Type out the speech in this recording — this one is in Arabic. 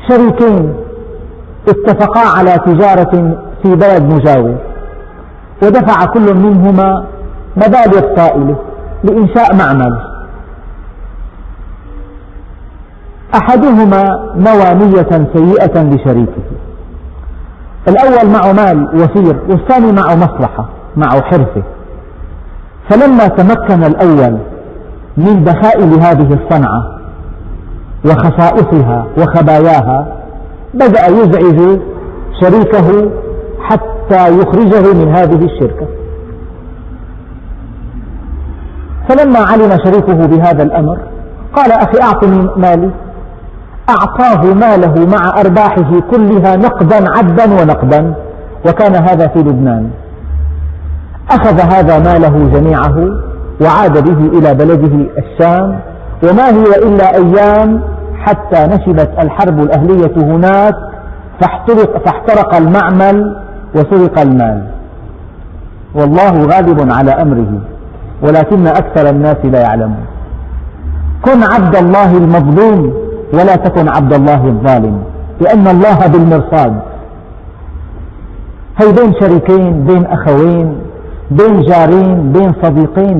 شريكين اتفقا على تجارة في بلد مجاور، ودفع كل منهما مبالغ طائلة لإنشاء معمل. أحدهما نوى نية سيئة لشريكه، الأول معه مال وفير والثاني معه مصلحة، معه حرفة. فلما تمكن الأول من دخائل هذه الصنعة وخصائصها وخباياها، بدأ يزعج شريكه حتى يخرجه من هذه الشركة. فلما علم شريكه بهذا الأمر قال: أخي أعطني مالي. أعطاه ماله مع أرباحه كلها نقدا عدا ونقدا، وكان هذا في لبنان. أخذ هذا ماله جميعه وعاد به إلى بلده الشام، وما هي إلا أيام حتى نشبت الحرب الأهلية هناك، فاحترق المعمل وسرق المال. والله غالب على أمره ولكن أكثر الناس لا يعلمون. كن عبد الله المظلوم ولا تكن عبد الله الظالم، لأن الله بالمرصاد. هي بين شريكين، بين أخوين، بين جارين، بين صديقين،